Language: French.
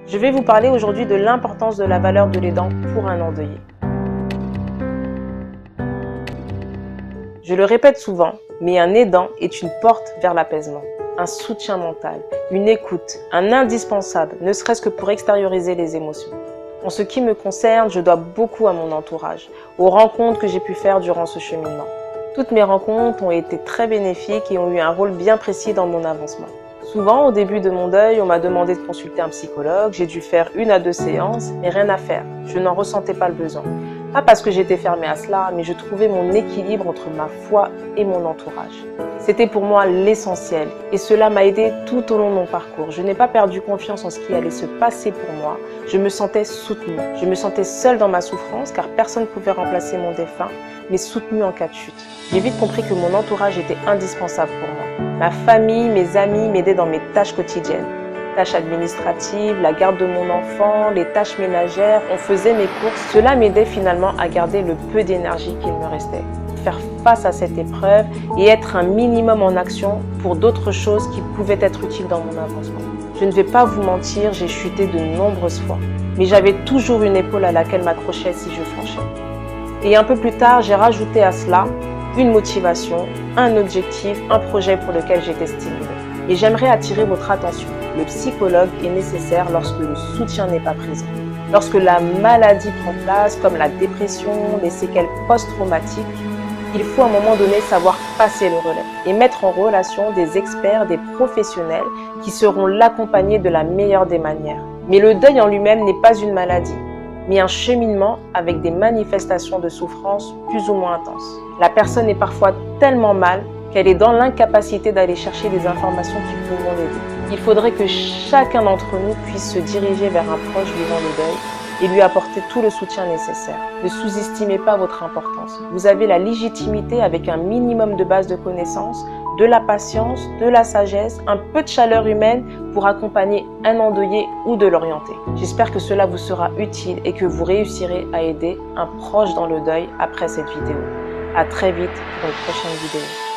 Je vais vous parler aujourd'hui de l'importance de la valeur de l'aidant pour un endeuillé. Je le répète souvent, mais un aidant est une porte vers l'apaisement, un soutien mental, une écoute, un indispensable, ne serait-ce que pour extérioriser les émotions. En ce qui me concerne, je dois beaucoup à mon entourage, aux rencontres que j'ai pu faire durant ce cheminement. Toutes mes rencontres ont été très bénéfiques et ont eu un rôle bien précis dans mon avancement. Souvent, au début de mon deuil, on m'a demandé de consulter un psychologue. J'ai dû faire 1 à 2 séances, mais rien à faire. Je n'en ressentais pas le besoin. Pas parce que j'étais fermée à cela, mais je trouvais mon équilibre entre ma foi et mon entourage. C'était pour moi l'essentiel et cela m'a aidé tout au long de mon parcours. Je n'ai pas perdu confiance en ce qui allait se passer pour moi. Je me sentais soutenue. Je me sentais seule dans ma souffrance car personne ne pouvait remplacer mon défunt, mais soutenue en cas de chute. J'ai vite compris que mon entourage était indispensable pour moi. Ma famille, mes amis m'aidaient dans mes tâches quotidiennes. Tâches administratives, la garde de mon enfant, les tâches ménagères, on faisait mes courses. Cela m'aidait finalement à garder le peu d'énergie qu'il me restait. Faire face à cette épreuve et être un minimum en action pour d'autres choses qui pouvaient être utiles dans mon avancement. Je ne vais pas vous mentir, j'ai chuté de nombreuses fois, mais j'avais toujours une épaule à laquelle m'accrochais si je flanchais. Et un peu plus tard, j'ai rajouté à cela une motivation, un objectif, un projet pour lequel j'étais stimulée. Et j'aimerais attirer votre attention. Le psychologue est nécessaire lorsque le soutien n'est pas présent. Lorsque la maladie prend place, comme la dépression, les séquelles post-traumatiques, il faut à un moment donné savoir passer le relais et mettre en relation des experts, des professionnels qui seront l'accompagner de la meilleure des manières. Mais le deuil en lui-même n'est pas une maladie, mais un cheminement avec des manifestations de souffrance plus ou moins intenses. La personne est parfois tellement mal qu'elle est dans l'incapacité d'aller chercher des informations qui pourront l'aider. Il faudrait que chacun d'entre nous puisse se diriger vers un proche vivant le deuil et lui apporter tout le soutien nécessaire. Ne sous-estimez pas votre importance. Vous avez la légitimité avec un minimum de base de connaissances, de la patience, de la sagesse, un peu de chaleur humaine pour accompagner un endeuillé ou de l'orienter. J'espère que cela vous sera utile et que vous réussirez à aider un proche dans le deuil après cette vidéo. À très vite pour une prochaine vidéo.